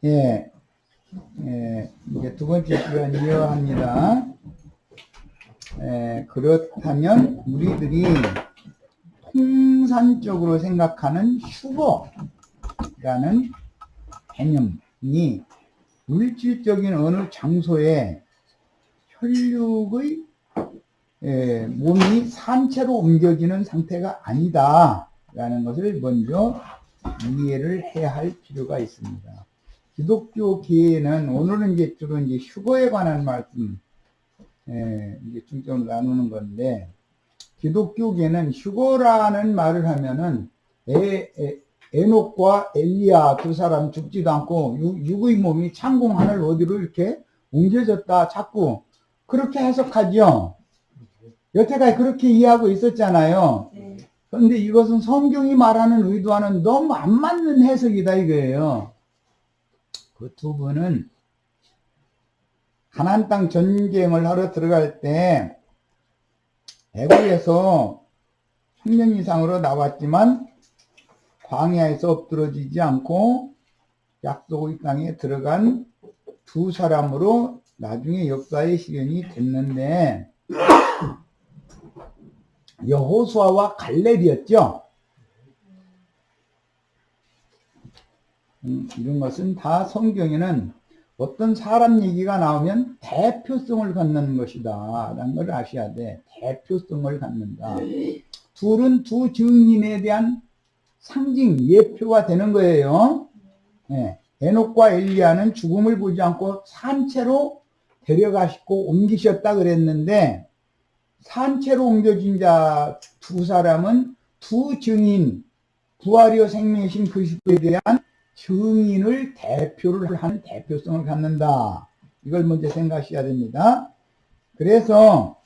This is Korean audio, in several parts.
예, 이제 두 번째 시간 이어합니다. 그렇다면 우리들이 통산적으로 생각하는 휴거라는 개념이 물질적인 어느 장소에 혈육의 몸이 산채로 옮겨지는 상태가 아니다라는 것을 먼저 이해를 해야 할 필요가 있습니다. 기독교계에는 오늘은 이제 주로 이제 휴거에 관한 말씀 이제 중점을 나누는 건데, 기독교계는 휴거라는 말을 하면은 에녹과 엘리야 두 사람 죽지도 않고 육의 몸이 창공 하늘 어디로 이렇게 옮겨졌다 자꾸 그렇게 해석하죠. 여태까지 그렇게 이해하고 있었잖아요. 그런데 이것은 성경이 말하는 의도와는 너무 안 맞는 해석이다 이거예요. 그 두 분은 가나안 땅 전쟁을 하러 들어갈 때 애굽에서 3년 이상으로 나왔지만 광야에서 엎드러지지 않고 약속의 땅에 들어간 두 사람으로 나중에 역사의 실현이 됐는데, 여호수아와 갈렙이었죠. 이런 것은 다 성경에는 어떤 사람 얘기가 나오면 대표성을 갖는 것이다 라는 걸 아셔야 돼. 대표성을 갖는다. 둘은 두 증인에 대한 상징, 예표가 되는 거예요. 에녹과 엘리야는 죽음을 보지 않고 산채로 데려가시고 옮기셨다 그랬는데, 산채로 옮겨진 자 두 사람은 두 증인, 부활이요 생명이신 그리스도에 대한 증인을 대표를 하는 대표성을 갖는다. 이걸 먼저 생각하셔야 됩니다. 그래서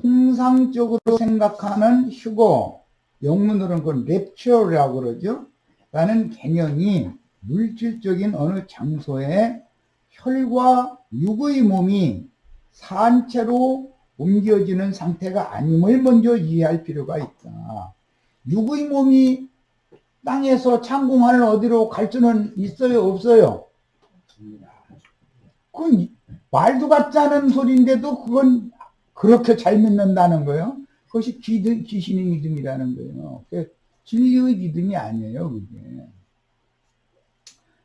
통상적으로 생각하는 휴거, 영문으로는 그걸 랩처라고 그러죠. 라는 개념이 물질적인 어느 장소에 혈과 육의 몸이 산채로 옮겨지는 상태가 아님을 먼저 이해할 필요가 있다. 육의 몸이 땅에서 창공 하늘 어디로 갈 수는 있어요, 없어요? 그건 말도 같지 않은 소리인데도 그건 그렇게 잘 믿는다는 거예요. 그것이 귀신의 믿음이라는 거예요. 진리의 믿음이 아니에요, 그게.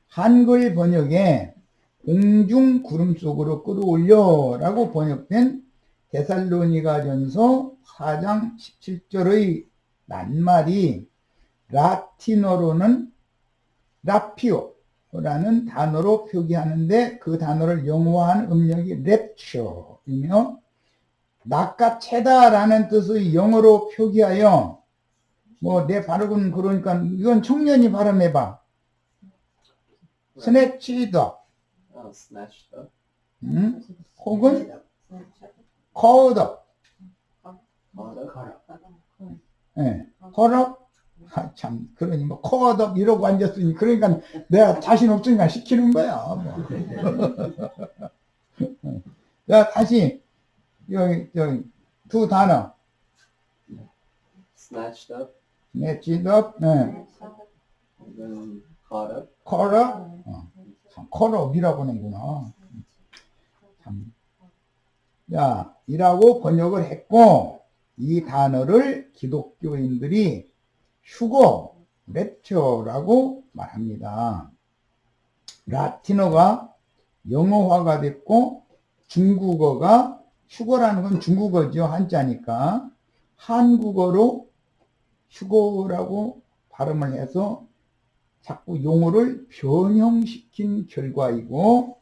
한글 번역에 공중 구름 속으로 끌어올려 라고 번역된 데살로니가전서 4장 17절의 낱말이 라틴어로는 라피오라는 단어로 표기하는데, 그 단어를 영어화한 음력이 랩처이며 낚아채다라는 뜻의 영어로 표기하여, 뭐 내 발음은 그러니까 이건 청년이 발음해봐. 스네치더, 혹은 커더, 커러, 참, 그러니 뭐 커더 이러고 앉았으니, 그러니까 내가 자신 없으니까 시키는 거야. 뭐. 자, 다시 여기 두 단어. snatched up, caught up, caught up이라고 하는구나. 참. 자, 이라고 번역을 했고, 이 단어를 기독교인들이 휴거, 랩처라고 말합니다. 라틴어가 영어화가 됐고, 중국어가, 휴거라는 건 중국어죠, 한자니까. 한국어로 휴거라고 발음을 해서 자꾸 용어를 변형시킨 결과이고,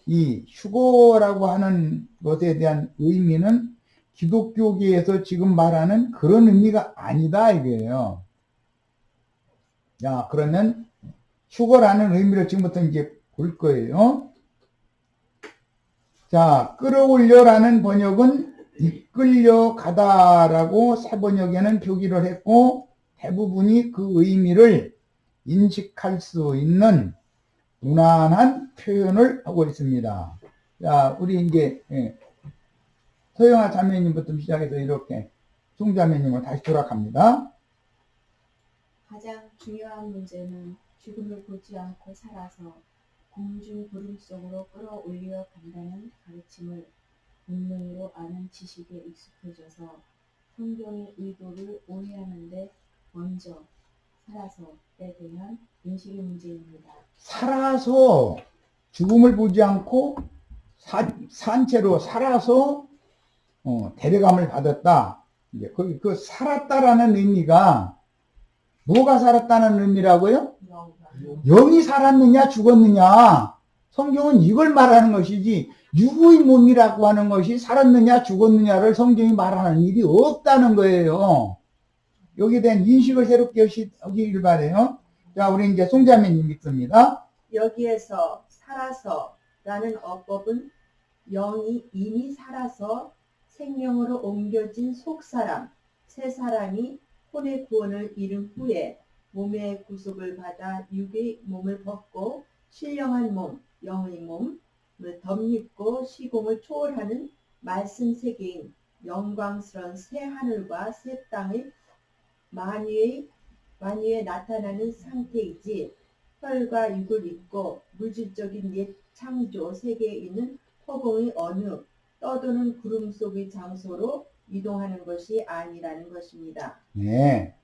이 휴거라고 하는 것에 대한 의미는 기독교계에서 지금 말하는 그런 의미가 아니다 이거예요. 자, 그러면 휴거라는 의미를 지금부터 이제 볼 거예요. 자, 끌어올려라는 번역은 이끌려 가다라고 새 번역에는 표기를 했고, 대부분이 그 의미를 인식할 수 있는 무난한 표현을 하고 있습니다. 자, 우리 이제 서영아 자매님부터 시작해서 이렇게 송자매님으로 다시 돌아갑니다. 가장 중요한 문제는 죽음을 보지 않고 살아서 공중 구름 속으로 끌어올려 간다는 가르침을 본능으로 아는 지식에 익숙해져서 성경의 의도를 오해하는데 먼저 살아서에 대한 인식의 문제입니다. 살아서 죽음을 보지 않고 산채로 살아서 데려감을 받았다. 이제 그 살았다라는 의미가 뭐가 살았다는 의미라고요? 영이 살았느냐 죽었느냐. 성경은 이걸 말하는 것이지 육의 몸이라고 하는 것이 살았느냐 죽었느냐를 성경이 말하는 일이 없다는 거예요. 여기에 대한 인식을 새롭게 하시길 바래요. 자, 우리 이제 송자매님 믿습니다. 여기에서 살아서라는 어법은 영이 이미 살아서 생명으로 옮겨진 속사람, 새 사람이 혼의 구원을 이룬 후에 몸의 구속을 받아 육의 몸을 벗고 신령한 몸, 영의 몸을 덧입고 시공을 초월하는 말씀 세계인 영광스러운 새 하늘과 새 땅의 만유에 나타나는 상태이지 혈과 육을 입고 물질적인 옛 창조 세계에 있는 허공의 어느 떠도는 구름 속의 장소로 이동하는 것이 아니라는 것입니다. 네.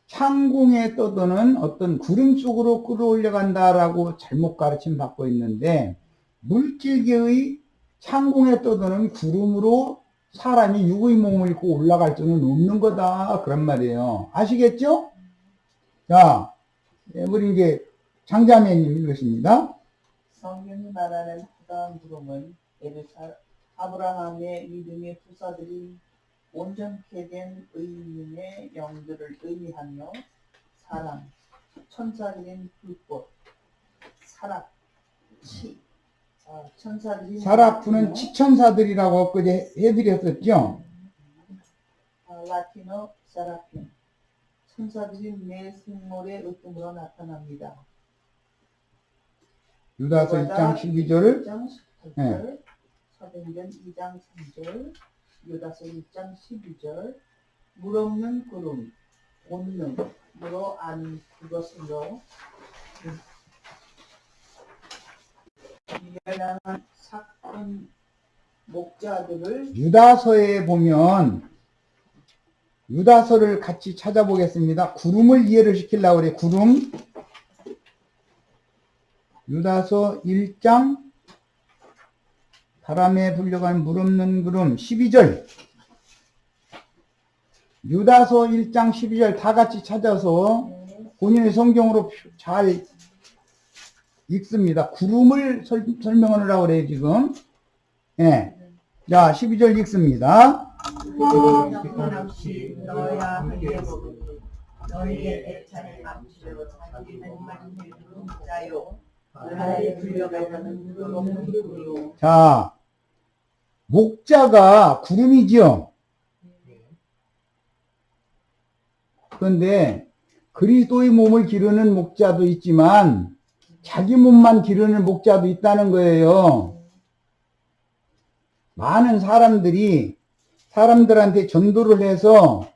창궁에 떠도는 어떤 구름 속으로 끌어올려 간다라고 잘못 가르침 받고 있는데 물질계의 창궁에 떠도는 구름으로 사람이 육의 몸을 입고 올라갈 수는 없는 거다 그런 말이에요. 아시겠죠? 자, 우리 이제 장자매님 읽으십니다. 성경이 말하는 허다한 구름은 아브라함의 믿음의 후사들이 온전케 된 의인의 영들을 의미하며 사람, 천사들인 불꽃, 사락, 천사들인 사라프는 치천사들이라고 엊그제 해드렸었죠. 라틴어 사라핀, 천사들인 매 생물의 으뜸으로 나타납니다. 유다서 1장 12절, 18절, 사도행전 2장 3절, 유다서 1장 12절, 물 없는 구름, 본능으로 아는 그것으로 미련한 사건 목자들을 유다서에 보면 유다서를 같이 찾아보겠습니다. 구름을 이해를 시키려고 그래. 구름. 유다서 1장 바람에 불려간 물 없는 구름 12절. 유다서 1장 12절 다 같이 찾아서 본인의 성경으로 잘 읽습니다. 구름을 설명하느라고 그래요, 지금. 예. 자, 12절 읽습니다. 없이 너야 하겠으니 너희의 애찬을 감추려 자기는 만일 구름자요 바다에 불려가는 물 없는 구름이요. 자, 목자가 구름이죠. 그런데 그리스도의 몸을 기르는 목자도 있지만 자기 몸만 기르는 목자도 있다는 거예요. 많은 사람들한테 전도를 해서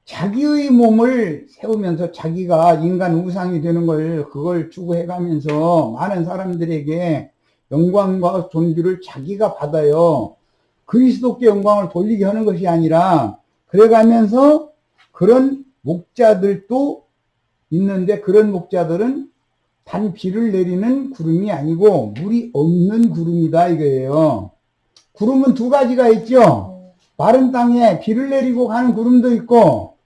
자기의 몸을 세우면서 자기가 인간 우상이 되는 그걸 추구해가면서 많은 사람들에게 영광과 존귀를 자기가 받아요. 그리스도께 영광을 돌리게 하는 것이 아니라 그래가면서 그런 목자들도 있는데 그런 목자들은 단 비를 내리는 구름이 아니고 물이 없는 구름이다 이거예요. 구름은 두 가지가 있죠. 마른 땅에 비를 내리고 가는 구름도 있고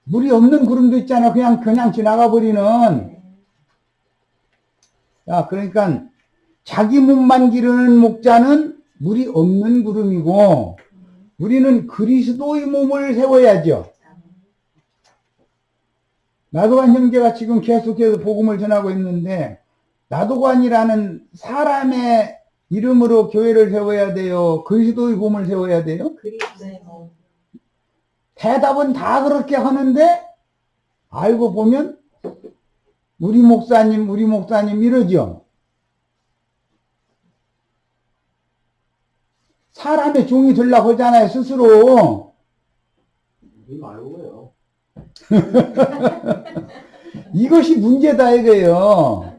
물이 없는 구름도 있잖아. 그냥 지나가 버리는. 자, 그러니까 자기 몸만 기르는 목자는 물이 없는 구름이고 우리는 그리스도의 몸을 세워야죠. 나도관 형제가 지금 계속해서 복음을 전하고 있는데 나도관이라는 사람의 이름으로 교회를 세워야 돼요? 그리스도의 몸을 세워야 돼요? 그리스도의 몸. 대답은 다 그렇게 하는데 알고 보면 우리 목사님 이러죠. 사람의 종이 되려고 하잖아요, 스스로. 이거 알고요. 이것이 문제다 이거예요.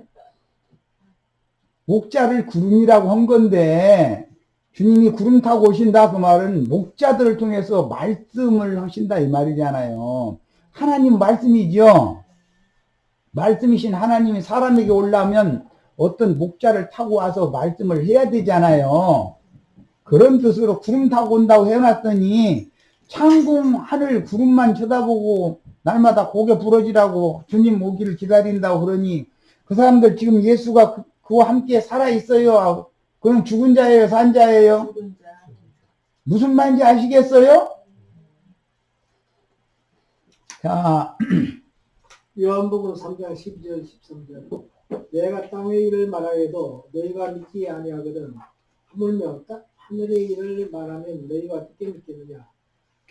목자를 구름이라고 한 건데 주님이 구름 타고 오신다 그 말은 목자들을 통해서 말씀을 하신다 이 말이잖아요. 하나님 말씀이죠. 말씀이신 하나님이 사람에게 올라오면 어떤 목자를 타고 와서 말씀을 해야 되잖아요. 그런 뜻으로 구름 타고 온다고 해놨더니 창공 하늘 구름만 쳐다보고 날마다 고개 부러지라고 주님 오기를 기다린다고 그러니 그 사람들 지금 예수가 그와 함께 살아있어요? 그는 죽은 자예요? 산 자예요? 죽은 자. 무슨 말인지 아시겠어요? 자, 요한복음 3장 12절 13절 내가 땅의 일을 말하여도 너희가 믿지 아니하거든 하물며 하늘의 일을 말하면 너희가 어떻게 믿겠느냐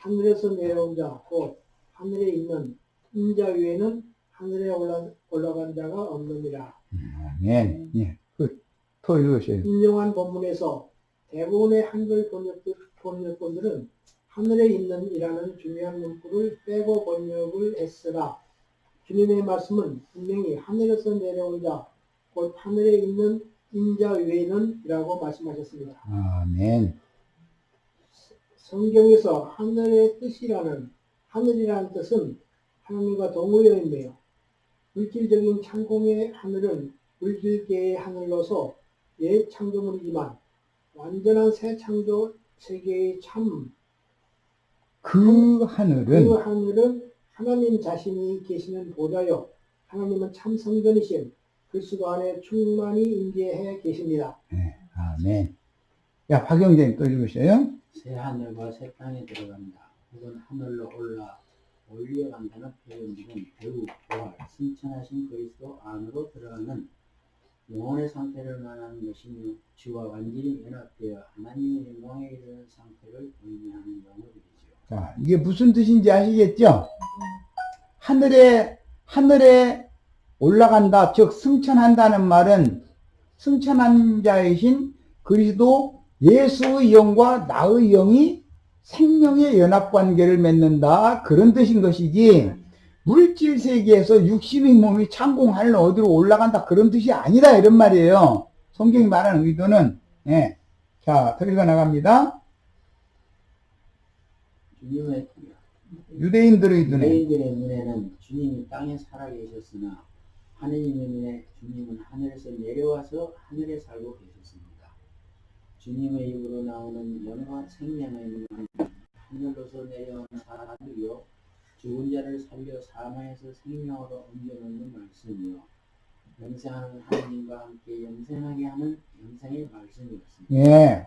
하늘에서 내려온 자 곧 하늘에 있는 인자 위에는 하늘에 올라간 자가 없느니라. 아멘. 예. 더 읽으세요. 인용한 본문에서 대부분의 한글 번역본들은 하늘에 있는 이라는 중요한 문구를 빼고 번역을 했으나 주님의 말씀은 분명히 하늘에서 내려온 자, 곧 하늘에 있는 인자 위에는 이라고 말씀하셨습니다. 아멘. 성경에서 하늘의 뜻이라는 하늘이라는 뜻은 하나님과 동의어이며 물질적인 창공의 하늘은 물질계의 하늘로서 옛 창조물이지만 완전한 새 창조 세계의 그 하늘은 하나님 자신이 계시는 보좌요. 하나님은 참 성전이신 그리스도 안에 충만히 임재해 계십니다. 네, 아멘. 야, 박영재님 또 읽으세요. 새 하늘과 새 땅에 들어간다. 혹은 하늘로 올려간다는 표현들은 배우, 부활, 승천하신 그리스도 안으로 들어가는 영혼의 상태를 말하는 것이며 주와 완전히 연합되어 하나님의 영광에 이르는 상태를 의미하는 용어들이죠. 자, 이게 무슨 뜻인지 아시겠죠? 하늘에 올라간다, 즉 승천한다는 말은 승천한 자이신 그리스도 예수의 영과 나의 영이 생명의 연합관계를 맺는다, 그런 뜻인 것이지 물질 세계에서 육신의 몸이 창공 하늘 어디로 올라간다 그런 뜻이 아니다 이런 말이에요. 성경이 말하는 의도는. 예. 자, 더 읽어 나갑니다. 유대인들의 눈에는 주님이 땅에 살아계셨으나 하느님의 눈에 주님은 하늘에서 내려와서 하늘에 살고 계셨습니다. 주님의 입으로 나오는 영과 생명의 문은 하늘로서 내려온 사람이요 죽은 자를 살려 사망에서 생명으로 옮겨놓는 말씀이요 영생하는 하느님과 함께 영생하게 하는 영생의 말씀이었습니다. 예.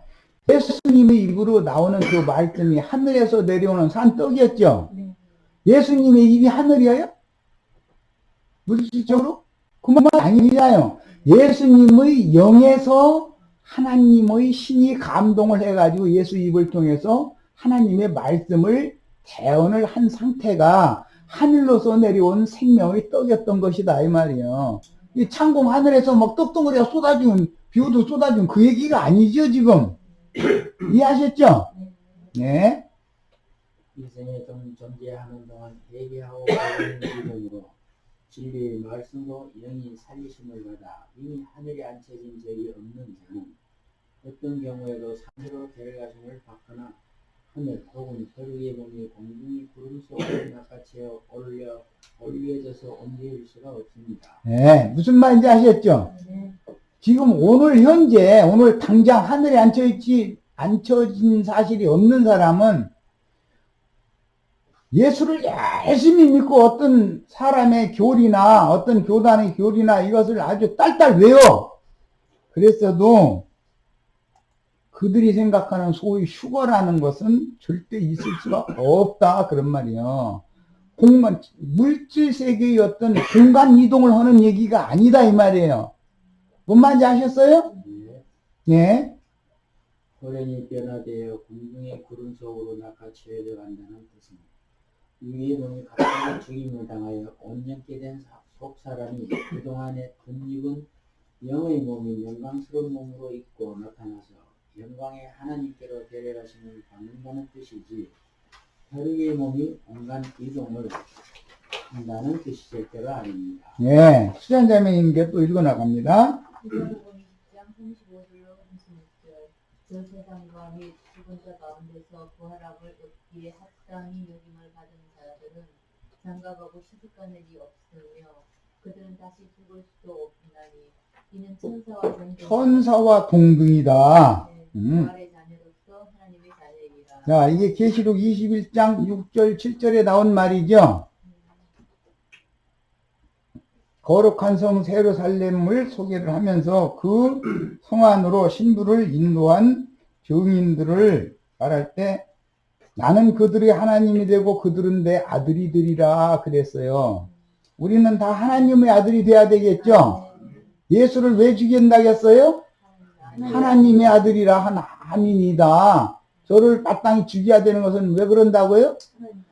예수님의 입으로 나오는 그 말씀이 하늘에서 내려오는 산떡이었죠. 네. 예수님의 입이 하늘이에요? 물질적으로? 그 말 아니잖아요. 예수님의 영에서 하나님의 신이 감동을 해가지고 예수 입을 통해서 하나님의 말씀을 대언을 한 상태가 하늘로서 내려온 생명의 떡이었던 것이다 이 말이에요. 이 창공 하늘에서 막 떡덩어리가 쏟아지는 비오도 쏟아지는 그 얘기가 아니죠 지금. 이해하셨죠? 네. 이 생에 존재하는 동안 회개하고 바르는 이름으로 진리의 말씀으로 영이 살리심을 받아 이미 하늘에 앉혀진 적이 없는 자는 어떤 경우에도 산으로 데려가심을 받거나 하늘 혹은 혈육의 몸이 공중의 구름 속으로 낚아채어 올려져서 옮길 수가 없습니다. 네. 무슨 말인지 아셨죠? 네. 지금 오늘 당장 하늘에 앉혀진 사실이 없는 사람은 예수를 열심히 믿고 어떤 사람의 교리나 어떤 교단의 교리나 이것을 아주 딸딸 외워. 그랬어도 그들이 생각하는 소위 휴거라는 것은 절대 있을 수가 없다. 그런 말이에요. 물질 세계의 어떤 공간 이동을 하는 얘기가 아니다. 이 말이에요. 뭔 말인지 아셨어요? 예. 호련이 변화되어 공중의 구름 속으로 낚아채려 간다는 뜻은 위의 몸이 갑자기 죽임을 당하여 온전케 된 속사람이 그동안에 덧입은 영의 몸이 영광스러운 몸으로 입고 나타나서 영광의 하나님께로 데려가심을 받는다는 뜻이지 혈육의 몸이 공간 이동을 한다는 그 시절대가 아닙니다. 예, 수잔자매님께 또 읽어 나갑니다. 누가복음 20장 35절로 36절. 저 세상과 및 죽은 자 가운데서 부활함을 얻기에 합당히 여김을 받은 자들은 장가가고 시집간 일이 없으며 그들은 다시 죽을 수도 없나니 이는 천사와 동등이다. 부활의 자녀로서 하나님의 자녀이라. 자, 이게 계시록 21장 6절 7절에 나온 말이죠. 거룩한 성 세르살렘을 소개를 하면서 그 성 안으로 신부를 인도한 증인들을 말할 때 나는 그들이 하나님이 되고 그들은 내 아들이 되리라 그랬어요. 우리는 다 하나님의 아들이 돼야 되겠죠. 예수를 왜 죽인다겠어요? 하나님의 아들이라 하나님이다. 저를 마땅히 죽여야 되는 것은 왜 그런다고요?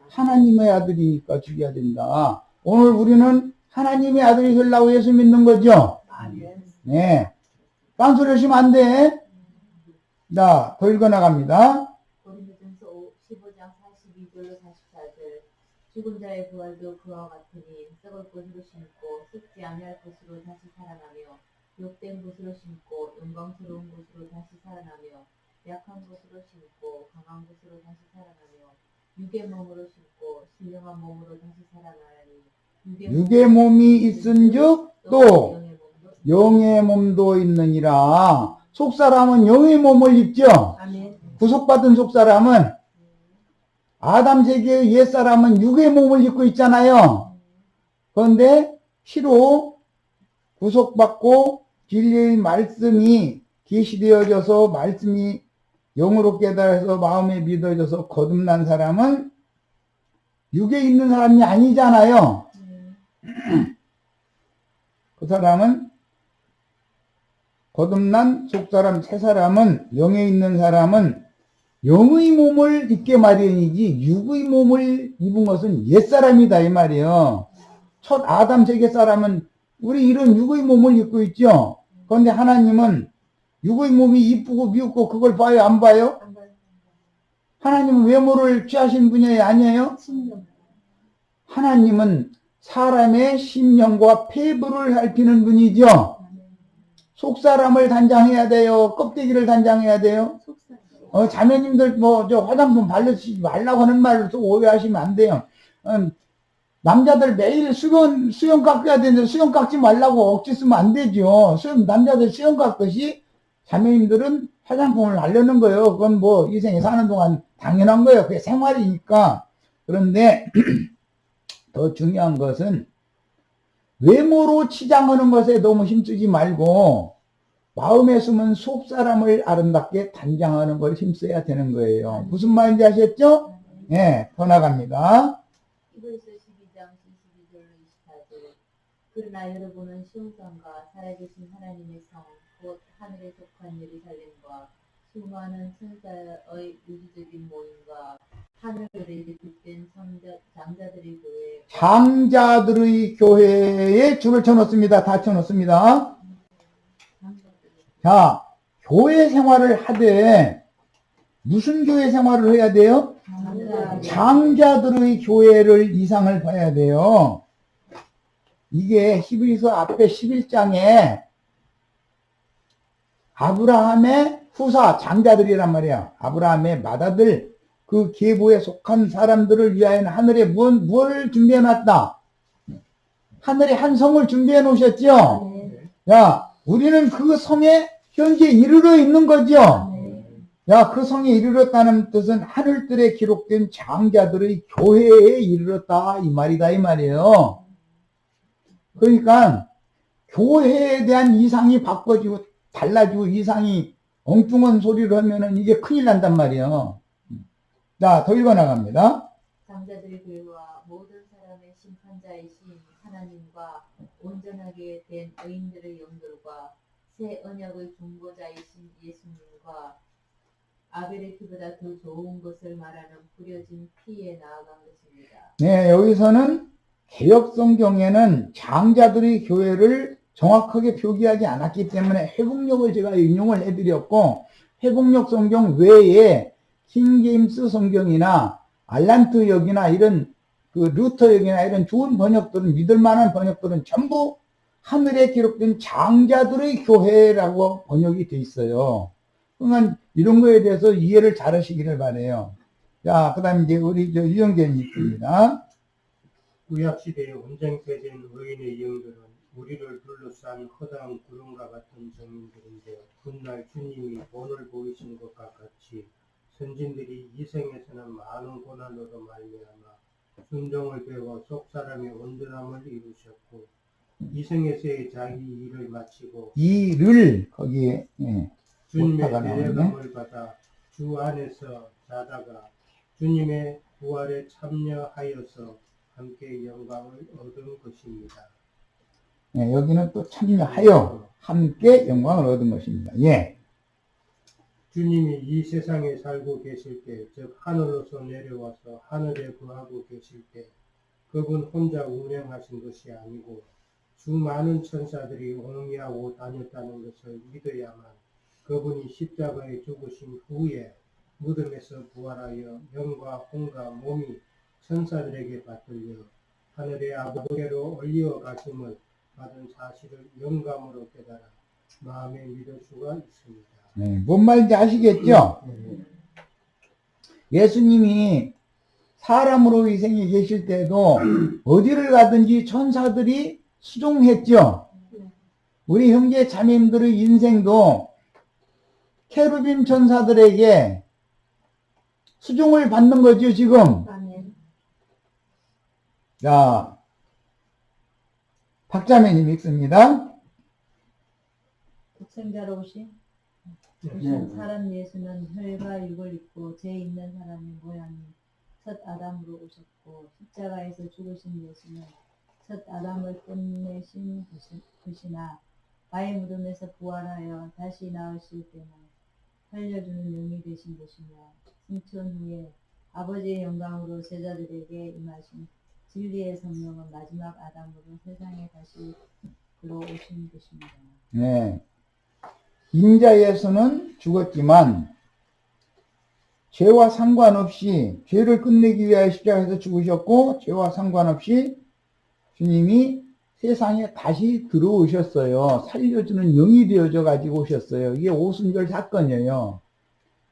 하나님의 아들이니까 죽여야 된다. 오늘 우리는 하나님의 아들이 되려고 예수 믿는 거죠? 네. 딴소리 하시면 안 돼. 자, 더 읽어 나갑니다. 고린도전서 15장 42절로 44절. 죽은 자의 부활도 그와 같으니 썩을 것으로 심고 썩지 아니할 것으로 다시 살아나며 욕된 것으로 심고 영광스러운 것으로 다시 살아나며 약한 것으로 심고 강한 것으로 다시 살아나며 육의 몸으로 심고 신령한 몸으로 다시 살아나니 육의 몸이 있은즉 또 영의 몸도 있느니라. 속사람은 영의 몸을 입죠. 구속받은 속사람은 아담 세계의 옛사람은 육의 몸을 입고 있잖아요. 그런데 피로 구속받고 진리의 말씀이 계시되어져서 말씀이 영으로 깨달아서 마음에 믿어져서 거듭난 사람은 육에 있는 사람이 아니잖아요. 그 사람은 거듭난 속사람 새 사람은 영에 있는 사람은 영의 몸을 입게 마련이지 육의 몸을 입은 것은 옛사람이다 이 말이에요. 첫 아담 세계 사람은 우리 이런 육의 몸을 입고 있죠. 그런데 하나님은 육의 몸이 이쁘고 미흡고 그걸 봐요 안 봐요? 하나님은 외모를 취하신 분이 아니에요? 하나님은 사람의 심령과 폐부를 살피는 분이죠. 속사람을 단장해야 돼요? 껍데기를 단장해야 돼요? 자매님들 저 화장품 바르시지 말라고 하는 말을 또 오해하시면 안 돼요. 남자들 매일 수염 깎아야 되는데 수염 깎지 말라고 억지 쓰면 안 되죠. 남자들 수염 깎듯이 자매님들은 화장품을 바르는 거예요. 그건 이 생에 사는 동안 당연한 거예요. 그게 생활이니까. 그런데 더 중요한 것은 외모로 치장하는 것에 너무 힘쓰지 말고 마음에 숨은 속사람을 아름답게 단장하는 걸 힘써야 되는 거예요. 무슨 말인지 아셨죠? 네, 더 나갑니다. 히브리서 12장 22절로 24절. 그러나 여러분은 시온산과 살아계신 하나님의 성, 곧 하늘에 속한 예루살렘과 수많은 천사의 유기적인 모임과 하늘에 빛된 장자들의 교회. 장자들의 교회에 줄을 쳐놓습니다. 다 쳐놓습니다. 자, 교회 생활을 하되 무슨 교회 생활을 해야 돼요? 장자들의 교회를 이상을 봐야 돼요. 이게 히브리서 앞에 11장에 아브라함의 후사 장자들이란 말이야. 아브라함의 맏아들 그 계보에 속한 사람들을 위하여 하늘에 무엇을 준비해 놨다? 하늘에 한 성을 준비해 놓으셨죠? 야, 우리는 그 성에 현재 이르러 있는 거죠? 야, 그 성에 이르렀다는 뜻은 하늘들에 기록된 장자들의 교회에 이르렀다 이 말이다 이 말이에요. 그러니까 교회에 대한 이상이 바꿔지고 달라지고 이상이 엉뚱한 소리를 하면은 이게 큰일 난단 말이에요. 자, 더 읽어 나갑니다. 장자들의 교회와 모든 사람의 심판자이신 하나님과 온전하게 된 의인들의 영들과 새 언약의 중보자이신 예수님과 아벨의 피보다 더 좋은 것을 말하는 뿌려진 피에 나아간 것입니다. 네, 여기서는 개역 성경에는 장자들의 교회를 정확하게 표기하지 않았기 때문에 회복력을 제가 인용을 해드렸고, 회복력 성경 외에 킹제임스 성경이나 알란트 역이나 이런 그 루터역이나 이런 좋은 번역들은, 믿을만한 번역들은 전부 하늘에 기록된 장자들의 교회라고 번역이 돼 있어요. 그러니까 이런 거에 대해서 이해를 잘 하시기를 바래요. 자, 그 다음에 이제 우리 유영재님 있습니다. 구약시대의 온전케진 의인의 영들은 우리를 둘러싼 허다한 구름과 같은 정인들인데 훗날 주님이 본을 보이신 것과 같이 선진들이 이 생에서는 많은 고난으로 말미암아 순종을 배워 속사람의 온전함을 이루셨고 이 생에서의 자기 일을 마치고 이를 거기에 주님의 오타가 나오네. 데려감을 받아 주 안에서 자다가 주님의 부활에 참여하여서 함께 영광을 얻은 것입니다. 여기는 또 참여하여 함께 영광을 얻은 것입니다. 예. 주님이 이 세상에 살고 계실 때, 즉 하늘로서 내려와서 하늘에 거하고 계실 때 그분 혼자 운행하신 것이 아니고 수많은 천사들이 옹이하고 다녔다는 것을 믿어야만 그분이 십자가에 죽으신 후에 무덤에서 부활하여 영과 혼과 몸이 천사들에게 받들려 하늘의 아버지로 올리어 가심을 받은 사실을 영감으로 깨달아 마음에 믿을 수가 있습니다. 뭔 말인지 아시겠죠? 예수님이 사람으로 이 생에 계실 때도 어디를 가든지 천사들이 수종했죠. 우리 형제 자매님들의 인생도 케루빔 천사들에게 수종을 받는 거죠, 지금. 아멘. 자, 박자매님 읽습니다. 독생자로 오신 사람 예수는 혈과 육을 입고 죄 있는 사람의 모양이 첫 아담으로 오셨고 십자가에서 죽으신 예수는 첫 아담을 끝내신 것이나 아의 무덤에서 부활하여 다시 나으실 때는 살려주는 영이 되신 것이며 승천 후에 아버지의 영광으로 제자들에게 임하신 진리의 성령은 마지막 아담으로 세상에 다시 들어오신 것입니다. 네. 인자 예수는 죽었지만 죄와 상관없이 죄를 끝내기 위하여 십자가에서 죽으셨고 죄와 상관없이 주님이 세상에 다시 들어오셨어요. 살려주는 영이 되어져 가지고 오셨어요. 이게 오순절 사건이에요.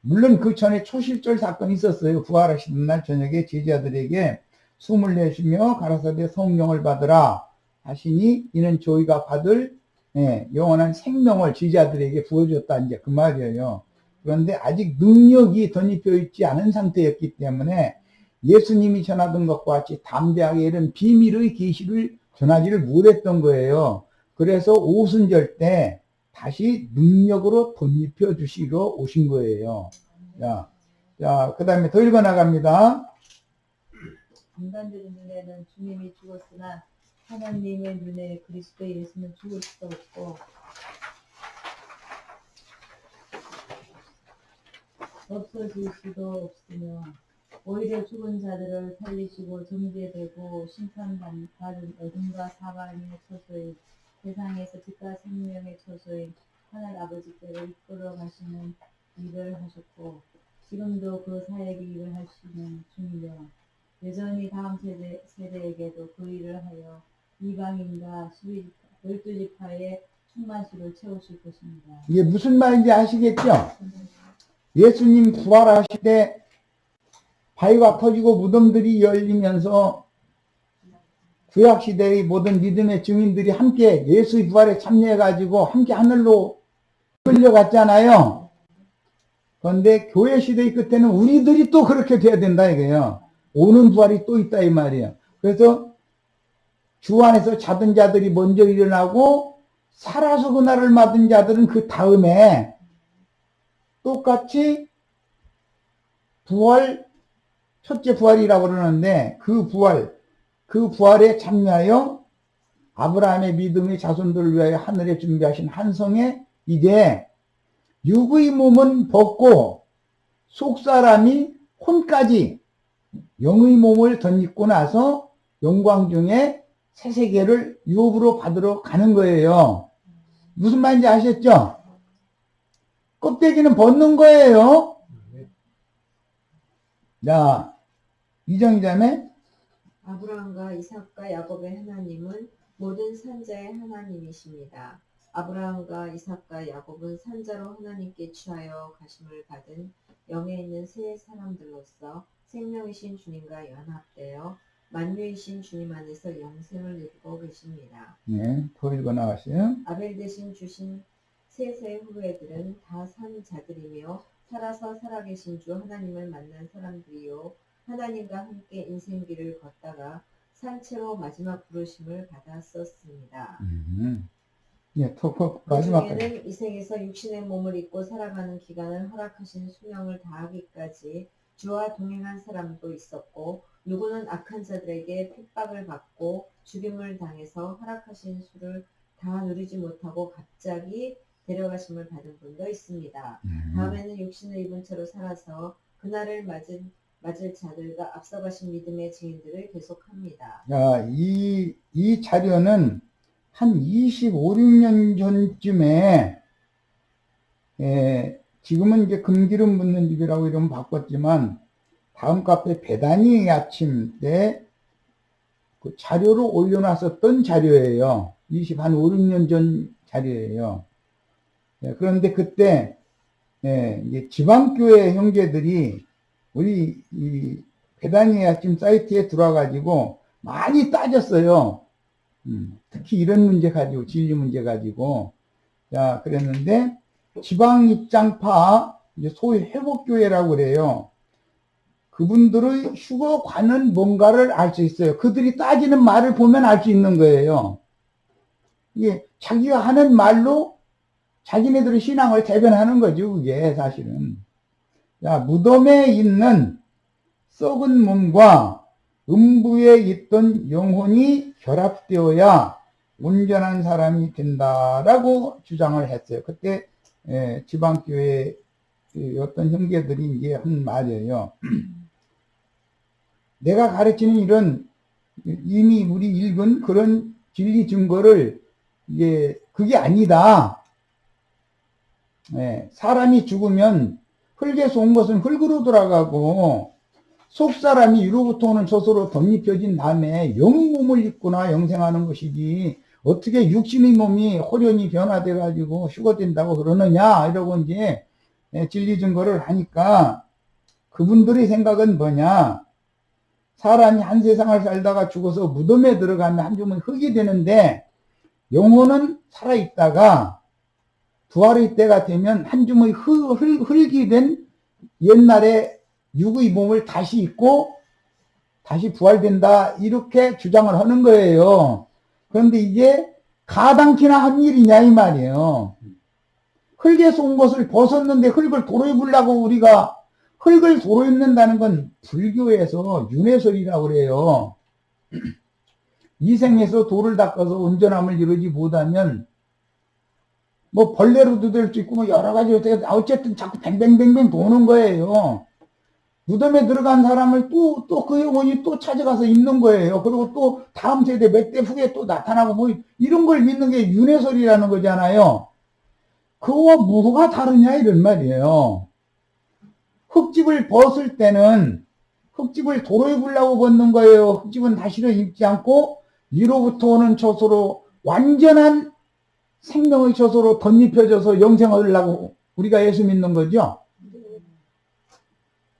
물론 그 전에 초실절 사건이 있었어요. 부활하시는 날 저녁에 제자들에게 숨을 내쉬며 가라사대 성령을 받으라 하시니 이는 저희가 받을 영원한 생명을 제자들에게 부어줬다, 이제 그 말이에요. 그런데 아직 능력이 덧입혀 있지 않은 상태였기 때문에 예수님이 전하던 것과 같이 담대하게 이런 비밀의 계시를 전하지를 못했던 거예요. 그래서 오순절 때 다시 능력으로 덧입혀 주시러 오신 거예요. 자, 그 다음에 더 읽어 나갑니다. 인간들의 눈에는 주님이 죽었으나 하나님의 눈에 그리스도 예수는 죽을 수도 없고 없어질 수도 없으며 오히려 죽은 자들을 살리시고 정죄되고 심판받은 어둠과 사방의 처소인 세상에서 빛과 생명의 처소인 하늘 아버지께로 이끌어 가시는 일을 하셨고 지금도 그 사역의 일을 하시는 중이며 여전히 다음 세대에게도 그 일을 하여 이방인과 12지파의 충만수를 채우실 것입니다. 이게 무슨 말인지 아시겠죠? 예수님 부활하실 때 바위가 터지고 무덤들이 열리면서 구약시대의 모든 믿음의 증인들이 함께 예수의 부활에 참여해가지고 함께 하늘로 끌려갔잖아요. 그런데 교회 시대의 끝에는 우리들이 또 그렇게 돼야 된다 이거예요. 오는 부활이 또 있다 이 말이에요. 그래서 주 안에서 자던 자들이 먼저 일어나고 살아서 그날을 맞은 자들은 그 다음에 똑같이 부활, 첫째 부활이라고 그러는데 그 부활에 참여하여 아브라함의 믿음의 자손들을 위하여 하늘에 준비하신 한성에 이제 육의 몸은 벗고 속사람이 혼까지 영의 몸을 덧입고 나서 영광 중에 새 세계를 유업으로 받으러 가는 거예요. 무슨 말인지 아셨죠? 껍데기는 벗는 거예요. 자, 이정자매. 아브라함과 이삭과 야곱의 하나님은 모든 산자의 하나님이십니다. 아브라함과 이삭과 야곱은 산자로 하나님께 취하여 가심을 받은 영에 있는 세 사람들로서 생명이신 주님과 연합되어 만유이신 주님 안에서 영생을 누리고 계십니다. 네, 더 읽어 나가세요. 아벨 대신 주신 셋의 후배들은 다 산자들이며 살아서 살아계신 주 하나님을 만난 사람들이요 하나님과 함께 인생길을 걷다가 산채로 마지막 부르심을 받았었습니다. 예, 더 마지막. 그중에는 이 생에서 육신의 몸을 입고 살아가는 기간을 허락하신 수명을 다하기까지 주와 동행한 사람도 있었고 누구는 악한 자들에게 핍박을 받고 죽임을 당해서 허락하신 수를 다 누리지 못하고 갑자기 데려가심을 받은 분도 있습니다. 다음에는 육신을 입은 채로 살아서 그날을 맞을 자들과 앞서가신 믿음의 증인들을 계속합니다. 자, 이 자료는 한 25, 6년 전쯤에, 지금은 이제 금기름 묻는 집이라고 이름 바꿨지만, 다음 카페 배단이 아침 때 그 자료로 올려놨었던 자료예요. 25, 6년 전 자료예요. 그런데 그때, 이제 지방교회 형제들이 우리 이 배단이 아침 사이트에 들어와가지고 많이 따졌어요. 특히 이런 문제 가지고, 진리 문제 가지고. 자, 그랬는데, 지방 입장파, 이제 소위 회복교회라고 그래요. 그분들의 휴거관은 뭔가를 알 수 있어요. 그들이 따지는 말을 보면 알 수 있는 거예요. 이게 자기가 하는 말로 자기네들의 신앙을 대변하는 거죠, 그게 사실은. 자, 무덤에 있는 썩은 몸과 음부에 있던 영혼이 결합되어야 온전한 사람이 된다라고 주장을 했어요. 그때 지방교회 어떤 형제들이 이제 한 말이에요. 내가 가르치는 이런 이미 우리 읽은 그런 진리 증거를 이제 그게 아니다. 사람이 죽으면 흙에서 온 것은 흙으로 돌아가고 속 사람이 위로부터 오는 젖으로 덧입혀진 다음에 영 몸을 입거나 영생하는 것이지 어떻게 육신의 몸이 호련히 변화돼 가지고 휴거된다고 그러느냐 이러고 이제 진리 증거를 하니까 그분들의 생각은 뭐냐, 사람이 한 세상을 살다가 죽어서 무덤에 들어가면 한 줌은 흙이 되는데 영혼은 살아있다가 부활의 때가 되면 한 줌의 흙이 된 옛날에 육의 몸을 다시 입고 다시 부활된다 이렇게 주장을 하는 거예요. 그런데 이게 가당키나 한 일이냐 이 말이에요. 흙에서 온 것을 벗었는데 흙을 도로 입으려고 우리가 흙을 도로 입는다는 건 불교에서 윤회설이라고 그래요. 이 생에서 도를 닦아서 온전함을 이루지 못하면 뭐 벌레로도 될 수 있고 뭐 여러 가지 어쨌든 자꾸 뱅뱅뱅뱅 도는 거예요. 무덤에 들어간 사람을 또 그 영혼이 또 찾아가서 입는 거예요. 그리고 또 다음 세대 몇 대 후에 또 나타나고 뭐 이런 걸 믿는 게 윤회설이라는 거잖아요. 그거와 뭐가 다르냐 이런 말이에요. 흙집을 벗을 때는 흙집을 도로 입으려고 벗는 거예요. 흙집은 다시는 입지 않고 위로부터 오는 젖으로 완전한 생명의 젖으로 덧입혀져서 영생을 하려고 우리가 예수 믿는 거죠.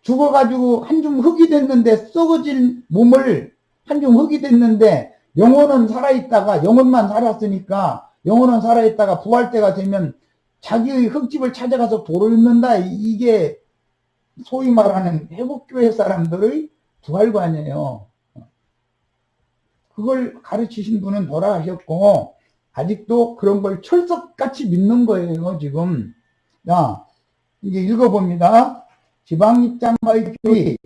죽어가지고 한 줌 흙이 됐는데 썩어진 몸을 한 줌 흙이 됐는데 영혼은 살아있다가 영혼만 살았으니까 영혼은 살아있다가 부활 때가 되면 자기의 흙집을 찾아가서 도로 입는다. 이게 소위 말하는 회복교회 사람들의 부활관이에요. 그걸 가르치신 분은 돌아가셨고 아직도 그런 걸 철석같이 믿는 거예요 지금. 자, 이제 읽어봅니다. 지방입장파의 교회,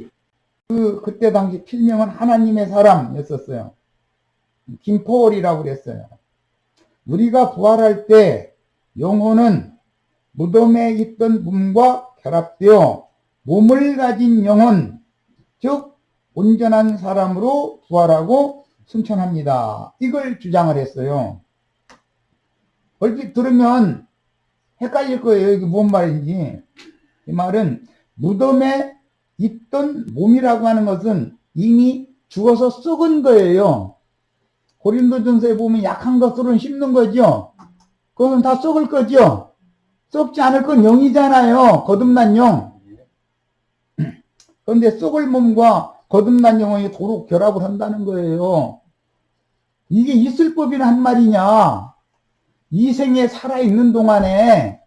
그때 당시 필명은 하나님의 사람이었어요. 김포월이라고 그랬어요. 우리가 부활할 때 영혼은 무덤에 있던 몸과 결합되어 몸을 가진 영혼, 즉 온전한 사람으로 부활하고 승천합니다. 이걸 주장을 했어요. 얼핏 들으면 헷갈릴 거예요. 이게 뭔 말인지. 이 말은 무덤에 있던 몸이라고 하는 것은 이미 죽어서 썩은 거예요. 고린도전서에 보면 약한 것으로는 씹는 거죠. 그것은 다 썩을 거죠. 썩지 않을 건 영이잖아요. 거듭난 영. 그런데 썩을 몸과 거듭난 영혼이 도로 결합을 한다는 거예요. 이게 있을 법이나 한 말이냐. 이 생에 살아있는 동안에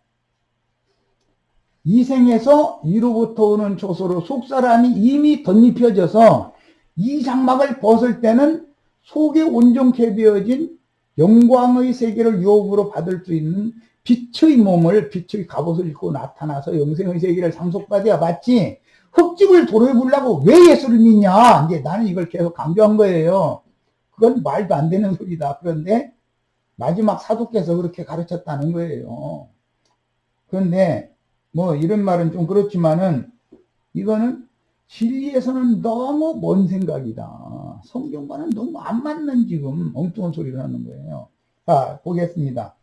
이 생에서 위로부터 오는 초소로 속사람이 이미 덧입혀져서 이 장막을 벗을 때는 속에 온전케 되어진 영광의 세계를 유업으로 받을 수 있는 빛의 몸을, 빛의 갑옷을 입고 나타나서 영생의 세계를 상속받아야 맞지. 흙집을 도로에 부려고 왜 예수를 믿냐. 이제 나는 이걸 계속 강조한 거예요. 그건 말도 안 되는 소리다. 그런데 마지막 사도께서 그렇게 가르쳤다는 거예요. 그런데 뭐 이런 말은 좀 그렇지만은 이거는 진리에서는 너무 먼 생각이다. 성경과는 너무 안 맞는 지금 엉뚱한 소리를 하는 거예요. 자, 보겠습니다.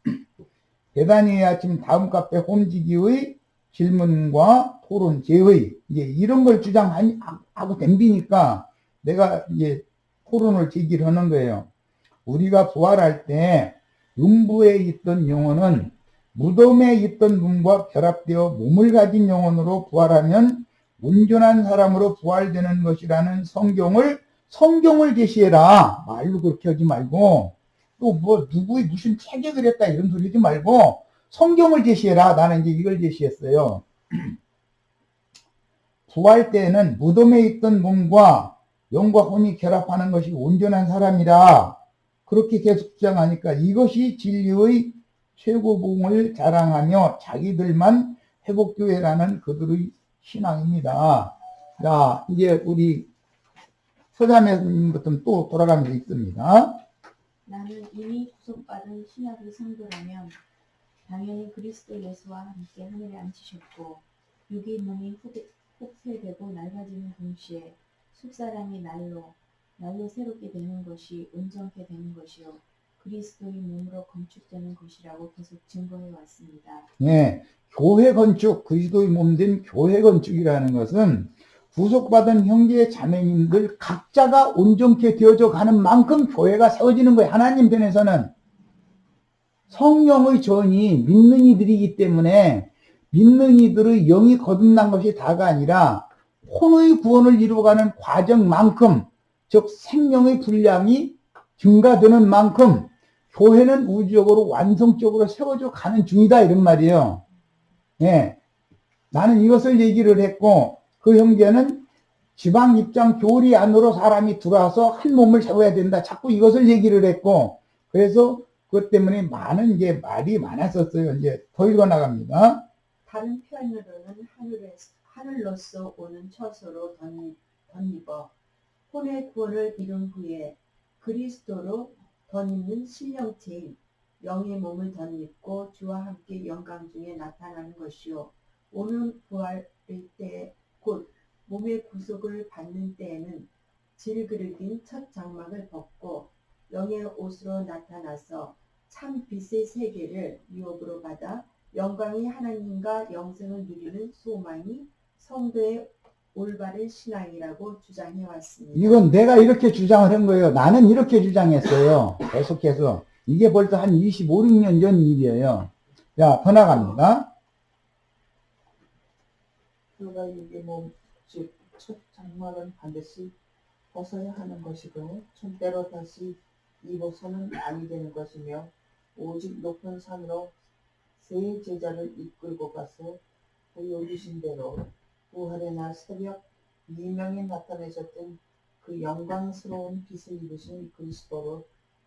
대단히 아침 다음 카페 홈지기의 질문과 토론 제의 이제 이런 걸 주장하고 덤비니까 내가 이제 토론을 제기를 하는 거예요. 우리가 부활할 때 음부에 있던 영혼은 무덤에 있던 몸과 결합되어 몸을 가진 영혼으로 부활하면 온전한 사람으로 부활되는 것이라는 성경을 제시해라. 말로 그렇게 하지 말고 또 뭐 누구의 무슨 책에 그랬다 이런 소리 하지 말고 성경을 제시해라. 나는 이제 이걸 제시했어요. 부활 때에는 무덤에 있던 몸과 영과 혼이 결합하는 것이 온전한 사람이라 그렇게 계속 주장하니까 이것이 진리의 최고봉을 자랑하며 자기들만 회복교회라는 그들의 신앙입니다. 자, 이제 우리 서자매님부터 또 돌아가면서 있습니다. 나는 이미 구속받은 신약의 성도라면 당연히 그리스도 예수와 함께 하늘에 앉히셨고 육이 몸이 혹세되고 낡아지는 동시에 속사람이 날로 새롭게 되는 것이 온전케 되는 것이요 그리스도의 몸으로 건축되는 것이라고 계속 증거해 왔습니다. 예, 교회 건축, 그리스도의 몸된 교회 건축이라는 것은 구속받은 형제 자매님들 각자가 온전케 되어져 가는 만큼 교회가 세워지는 거예요. 하나님 편에서는 성령의 전이 믿는 이들이기 때문에 믿는 이들의 영이 거듭난 것이 다가 아니라 혼의 구원을 이루어가는 과정만큼 즉 생명의 분량이 증가되는 만큼 교회는 우주적으로 완성적으로 세워져 가는 중이다 이런 말이에요. 예, 나는 이것을 얘기를 했고 그 형제는 지방 입장 교리 안으로 사람이 들어와서 한 몸을 세워야 된다. 자꾸 이것을 얘기를 했고 그래서 그것 때문에 많은 이제 말이 많았었어요. 이제 더 읽어 나갑니다. 다른 표현으로는 하늘로서 오는 처소로 덧입어 혼의 구원을 이룬 후에 그리스도로 덧입는 신령체인 영의 몸을 덧입고 주와 함께 영광 중에 나타나는 것이요 오는 부활의 때 곧 몸의 구속을 받는 때에는 질그릇인 첫 장막을 벗고 영의 옷으로 나타나서 참 빛의 세계를 유업으로 받아 영광의 하나님과 영생을 누리는 소망이 성도의 올바른 신앙이라고 주장해 왔습니다. 이건 내가 이렇게 주장을 한 거예요. 나는 이렇게 주장했어요. 계속해서. 이게 벌써 한 25, 6년 전 일이에요. 자, 더 나갑니다. 그가 이게 즉 첫 장막은 반드시 벗어야 하는 것이고 천대로 다시 입어서는 아니 되는 것이며 오직 높은 산으로 새 제자를 이끌고 가서 보여주신 대로 부활의 날 새벽 이명에 나타내셨던 그 영광스러운 빛을 입으신 그리스도로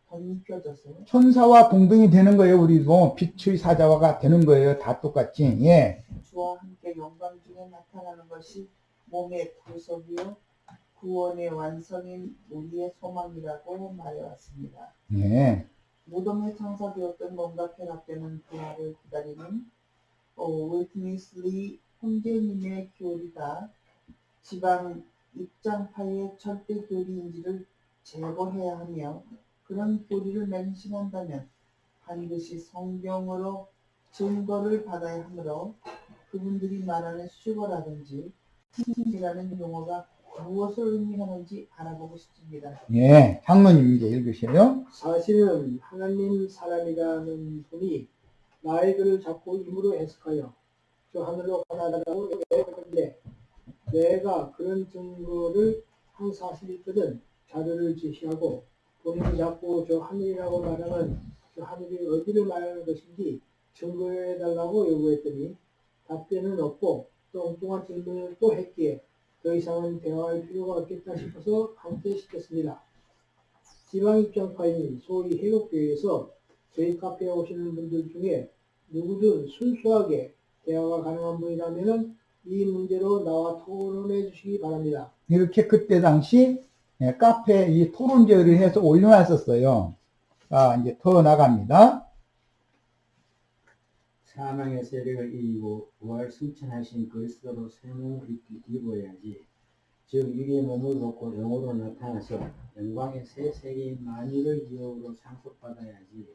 덧입혀져서 천사와 동등이 되는 거예요. 우리도 빛의 사자화가 되는 거예요. 다 똑같이. 예. 주와 함께 영광 중에 나타나는 것이 몸의 구속이요 구원의 완성인 우리의 소망이라고 말해왔습니다. 예. 무덤에 창사되었던 몸과 결합되는 부활을 기다리는 웨트니슬리 형제님의 교리가 지방 입장파의 절대 교리인지를 제거해야 하며 그런 교리를 맹신한다면 반드시 성경으로 증거를 받아야 하므로 그분들이 말하는 슈거라든지 이라는 용어가 무엇을 의미하는지 알아보고 싶습니다. 예, 장로님 이제 읽으세요. 사실은 하나님 사람이라는 분이 나의 글을 자꾸 임으로 해석하여 저 하늘로 가다라고 얘기하는데 내가 그런 증거를 한 사실이 있거든 자료를 제시하고 본인이 자꾸 저 하늘이라고 말하는 저 하늘이 어디를 말하는 것인지 증거해달라고 요구했더니 답변은 없고 또 엉뚱한 질문을 또 했기에 더 이상은 대화할 필요가 없겠다 싶어서 강퇴시켰습니다. 지방입장파인 소위 해국교회에서 저희 카페에 오시는 분들 중에 누구든 순수하게 대화가 가능한 분이라면 이 문제로 나와 토론해 주시기 바랍니다. 이렇게 그때 당시 예, 카페에 이 토론제를 해서 올려놨었어요. 자, 이제 더 나갑니다. 사망의 세력을 이기고 부활 승천하신 그리스도로 새 몸을 입어야지. 즉 위기의 몸을 벗고 영으로 나타나서 영광의 새 세계인 만유의 기업으로 상속받아야지.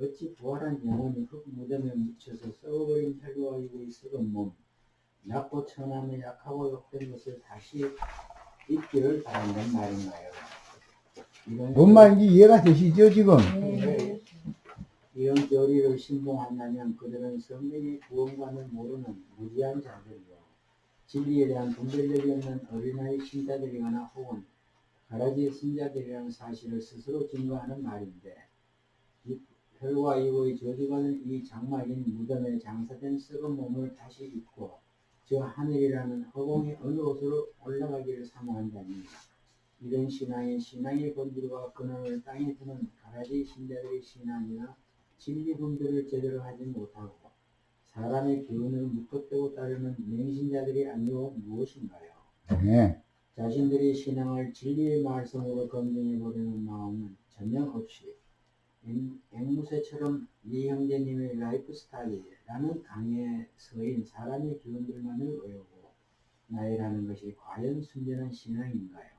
어찌 부활한 영혼이 흙 무덤에 묻혀서 썩어버린 혈과 이고의 썩은 몸, 낮고 천함에 약하고 욕된 것을 다시 입기를 바란단 말인가요? 뭔 말인지 이해가 되시죠, 지금? 네. 이런 교리를 신봉한다면 그들은 성령의 구원관을 모르는 무지한 자들이요. 진리에 대한 분별력이 없는 어린아이 신자들이거나 혹은 가라지 신자들이라는 사실을 스스로 증거하는 말인데 혈과 이고의 저주받은 이 장막인 무덤에 장사된 썩은 몸을 다시 입고 저 하늘이라는 허공의 어느 곳으로 올라가기를 사모한다니 이런 신앙의 본질과 근원을 땅에 두는 가라지 신자들의 신앙이나 진리 분별을 제대로 하지 못하고 사람의 교훈을 무턱대고 따르는 맹신자들이 아니고 무엇인가요? 네. 자신들의 신앙을 진리의 말씀으로 검증해 보려는 마음은 전혀 없이 앵무새처럼 이 형제님의 라이프 스타일이라는 강의 서인 사람의 교훈들만을 외우고 나이라는 것이 과연 순전한 신앙인가요?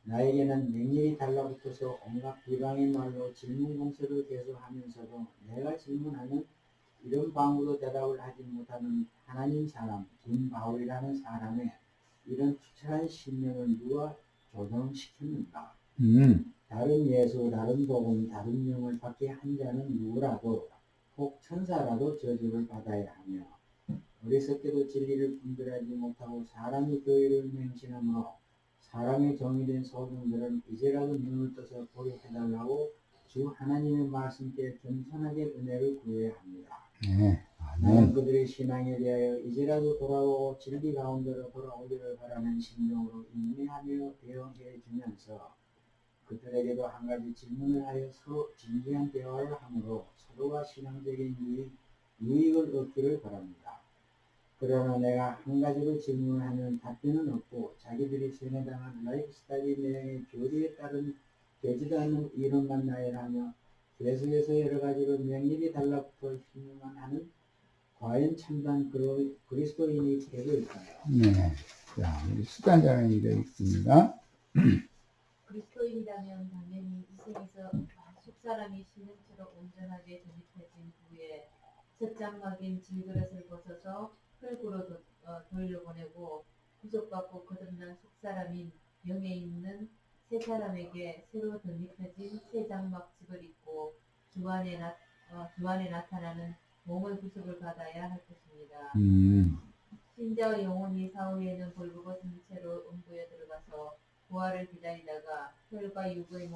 나에게는 맹렬히 달라붙어서 온갖 비방의 말로 질문 공세를 계속하면서도 내가 질문하는 이런 방구도 대답을 하지 못하는 하나님 사람 김바울이라는 사람의 이런 투철한 신명을 누가 조정시켰는가? 다른 예수, 다른 복음, 다른 영을 받게 한 자는 누구라도 혹 천사라도 저주를 받아야 하며 어리석게도 진리를 분별하지 못하고 사람의 교의를 맹신하므로 사람의 정의된 소중들은 이제라도 눈을 떠서 보게 해달라고 주 하나님의 말씀께 겸손하게 은혜를 구해야 합니다. 네. 나는 그들의 신앙에 대하여 이제라도 돌아오고 진리 가운데로 돌아오기를 바라는 심정으로 인내하며 대응해 주면서 그들에게도 한 가지 질문을 하여 서로 진지한 대화를 함으로 서로가 신앙적인 유익을 얻기를 바랍니다. 그러나 내가 한 가지로 질문을 하면 답변은 없고 자기들이 세뇌당한 라이프스타일 내용의 교리에 따른 되지도 않는 이론만 나열하며 계속해서 여러 가지로 명렬히 달라붙어 힘만 하는 과연 참단 그리스도인이 되어일까요? 네. 자, 우리 수단자는 이거 있습니다. 그리스도인이라면 당연히 이 세계에서 속사람이 신령처럼 온전하게 전입해진 후에 첫 장막인 질그릇을 벗어서 흙으로 돌려보내고 구속받고 거듭난 속사람인 영에 있는 새 사람에게 새로 덧입혀진 새 장막 집을 입고 주 안에 나타나는 몸의 구속을 받아야 할 것입니다. 신자의 영혼이 사후에는 벌거벗은 채로 음부에 들어가서 부활을 기다리다가 혈과 육의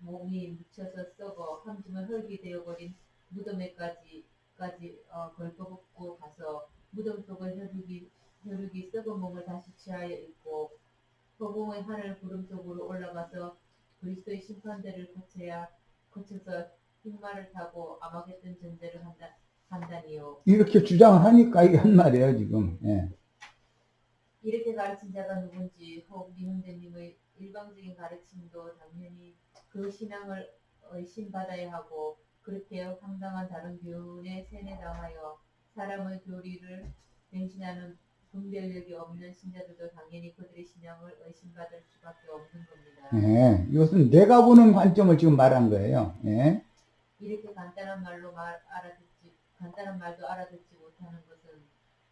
몸이 묻혀서 썩어 함정은 흙이 되어버린 무덤에까지 걸거벗고 가서 무덤 속의 혈육이 썩은 몸을 다시 취하여 입고 허공의 하늘 구름 속으로 올라가서 그리스도의 심판대를 거쳐서 흰말을 타고 아마겟돈 전제를 한다니요. 이렇게 주장을 하니까 이게 한 말이에요, 지금. 예. 이렇게 가르친 자가 누군지 혹 이 형제님의 일방적인 가르침도 당연히 그 신앙을 의심받아야 하고 그렇게 황당한 다른 교훈에 세뇌당하여 사람의 교리를 맹신하는 분별력이 없는 신자들도 당연히 그들의 신앙을 의심받을 수밖에 없는 겁니다. 예. 이것은 내가 보는 관점을 지금 말한 거예요. 예. 이렇게 간단한 말도 알아듣지 못하는 것은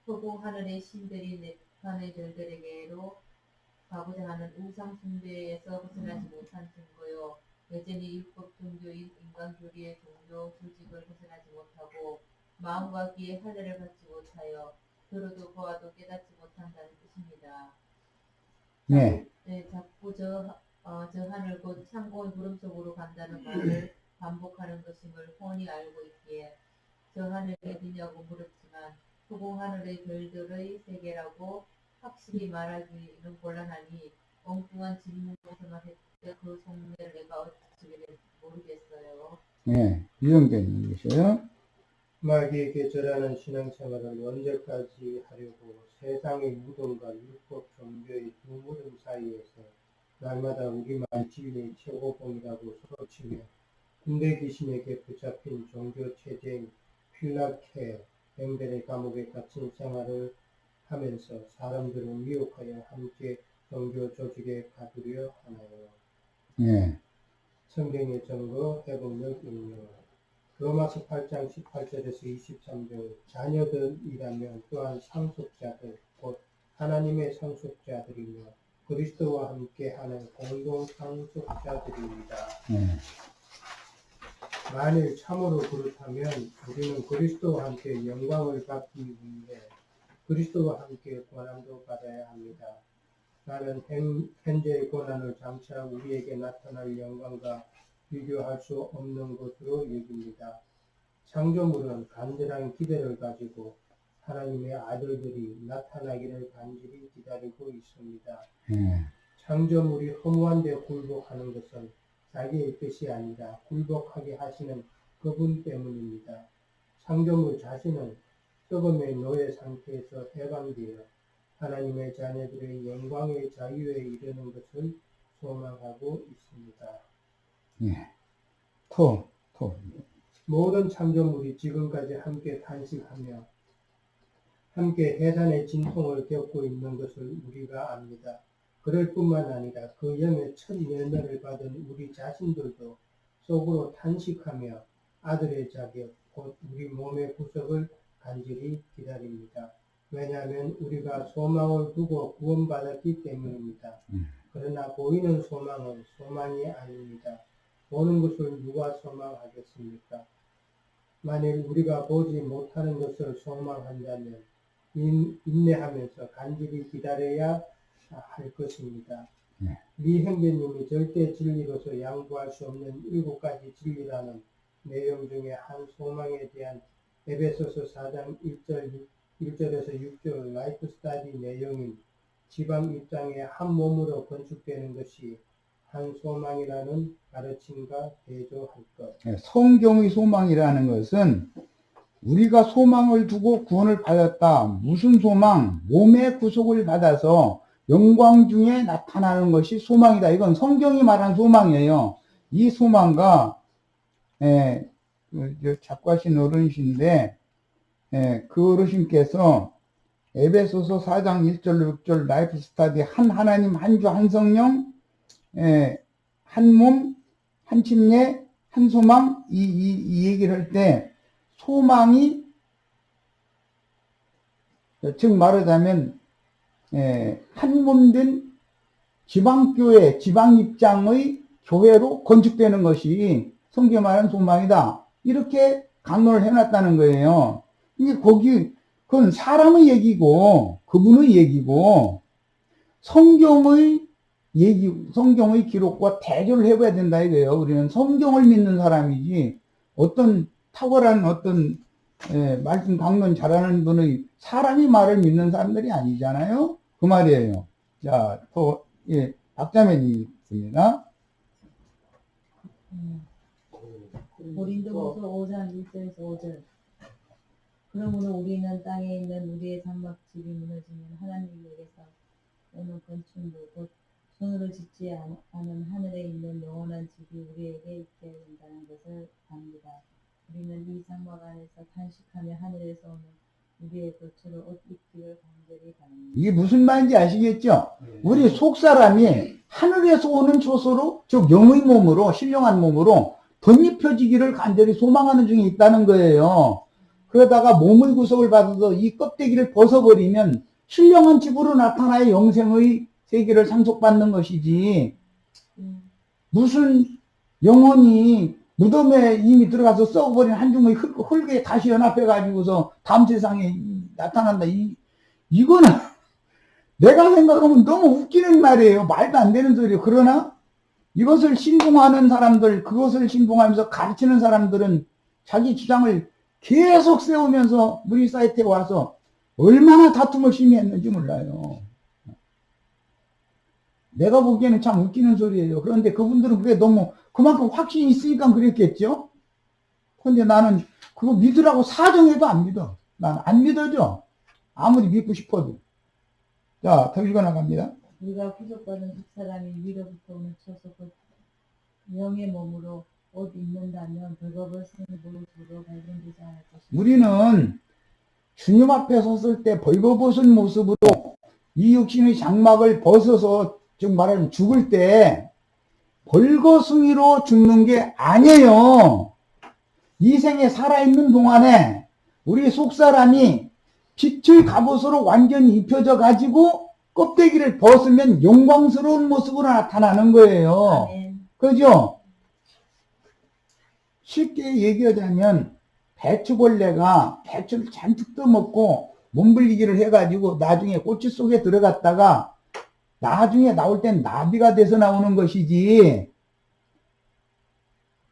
허공 하늘의 신들이 넷판의 별들에게로 가고자 하는 우상 숭배에서 벗어나지 못한 증거요. 여전히 율법 종교인 인간 교리의 종교 조직을 벗어나지 못하고 마음과 귀에 할례를 받지 못하여 들어도 보아도 깨닫지 못한다는 뜻입니다. 네. 네, 자꾸 저 하늘 곧 창고의 구름 속으로 간다는 말을 반복하는 것임을 훤히 알고 있기에 저 하늘이 어디냐고 물었지만 토공 하늘의 별들의 세계라고 확실히 말하기는 곤란하니 엉뚱한 질문에서만 했을 그 속내를 내가 어찌 모르겠어요. 네. 유영재님 계셔요. 마귀에게 절하는 신앙생활을 언제까지 하려고 세상의 무덤과 율법 종교의 두 무덤 사이에서 날마다 우리만 진리의 최고봉이라고 소리치며 군대 귀신에게 붙잡힌 종교체제인 필라케 뱅벨의 감옥에 갇힌 생활을 하면서 사람들을 미혹하여 함께 종교 조직에 가두려 하나요. 네. 성경의 증거 해복력 인용 로마서 8장 18절에서 23절 자녀들이라면 또한 상속자들 곧 하나님의 상속자들이며 그리스도와 함께하는 공동 상속자들입니다. 네. 만일 참으로 그렇다면 우리는 그리스도와 함께 영광을 받기 위해 그리스도와 함께 고난도 받아야 합니다. 나는 현재의 고난을 장차 우리에게 나타날 영광과 비교할 수 없는 것으로 여깁니다. 창조물은 간절한 기대를 가지고 하나님의 아들들이 나타나기를 간절히 기다리고 있습니다. 네. 창조물이 허무한 데 굴복하는 것은 자기의 뜻이 아니라 굴복하게 하시는 그분 때문입니다. 창조물 자신은 썩음의 노예 상태에서 해방되어 하나님의 자녀들의 영광의 자유에 이르는 것을 소망하고 있습니다. 예. 모든 창조물이 지금까지 함께 탄식하며 함께 해산의 진통을 겪고 있는 것을 우리가 압니다. 그럴 뿐만 아니라 그 영의 첫 열매를 받은 우리 자신들도 속으로 탄식하며 아들의 자격, 곧 우리 몸의 구속을 간절히 기다립니다. 왜냐하면 우리가 소망을 두고 구원받았기 때문입니다. 그러나 보이는 소망은 소망이 아닙니다. 보는 것을 누가 소망하겠습니까? 만일 우리가 보지 못하는 것을 소망한다면 인내하면서 간절히 기다려야 할 것입니다. 네. 리 형제님이 절대 진리로서 양보할 수 없는 7가지 진리라는 내용 중에 한 소망에 대한 에베소서 4장 1절에서 6절 라이프 스타디 내용인 지방 입장에 한 몸으로 건축되는 것이 한 소망이라는 가르침과 대조할 것. 성경의 소망이라는 것은 우리가 소망을 두고 구원을 받았다. 무슨 소망? 몸의 구속을 받아서 영광 중에 나타나는 것이 소망이다. 이건 성경이 말한 소망이에요. 이 소망과 작가신 어른이신데 그 어르신께서 에베소서 4장 1절 6절 라이프 스타디 한 하나님 한 주 한 성령 한 몸 한 침례 한 소망 이 얘기를 할 때 소망이 즉 말하자면 한 몸 된 지방교회 지방입장의 교회로 건축되는 것이 성경에 말하는 소망이다. 이렇게 강론을 해놨다는 거예요. 이게 그건 사람의 얘기고 그분의 얘기고 성경의 기록과 대조를 해봐야 된다 이거예요. 우리는 성경을 믿는 사람이지 어떤 탁월한 말씀 강론 잘하는 분의 사람이 말을 믿는 사람들이 아니잖아요. 그 말이에요. 자, 박자매님 있습니다. 고린도후서 5장 1절에서 5절. 그러므로 우리는 땅에 있는 우리의 장막집이 무너지면 하나님에게서 오는 건축물 곧 손으로 짓지 않은 하늘에 있는 영원한 집이 우리에게 있게 된다는 것을 압니다. 우리는 이 장막 안에서 탄식하며 하늘에서 오는 우리의 겉으로 옷 입기를 간절히 바랍니다. 이게 무슨 말인지 아시겠죠? 우리 속사람이 하늘에서 오는 조소로 즉 영의 몸으로 신령한 몸으로 덧입혀지기를 간절히 소망하는 중에 있다는 거예요. 그러다가 몸의 구속을 받아서 이 껍데기를 벗어버리면 신령한 집으로 나타나야 영생의 세계를 상속받는 것이지 무슨 영혼이 무덤에 이미 들어가서 썩어버린 한 주머니 흙에 다시 연합해가지고서 다음 세상에 나타난다. 이거는 내가 생각하면 너무 웃기는 말이에요. 말도 안 되는 소리예요. 그러나 이것을 신봉하는 사람들, 그것을 신봉하면서 가르치는 사람들은 자기 주장을 계속 세우면서 우리 사이트에 와서 얼마나 다툼을 심히 했는지 몰라요. 내가 보기에는 참 웃기는 소리예요. 그런데 그분들은 그게 너무 그만큼 확신이 있으니까 그랬겠죠? 근데 나는 그거 믿으라고 사정해도 안 믿어. 난 안 믿어져. 아무리 믿고 싶어도. 자, 더 읽어나갑니다. 우리가 구속받은 두 사람이 위로부터 오는 처소고 영의 몸으로 옷 입는다면 벌거벗은 모습으로 발견되지 않을 것입니다. 우리는 주님 앞에 섰을 때 벌거벗은 모습으로 이 육신의 장막을 벗어서 즉 말하면 죽을 때 벌거숭이로 죽는 게 아니에요. 이 생에 살아있는 동안에 우리 속사람이 빛의 갑옷으로 완전히 입혀져 가지고 껍데기를 벗으면 영광스러운 모습으로 나타나는 거예요. 아멘. 그죠? 쉽게 얘기하자면 배추벌레가 배추를 잔뜩 떠먹고 몸불리기를 해가지고 나중에 꼬치 속에 들어갔다가 나중에 나올 땐 나비가 돼서 나오는 것이지,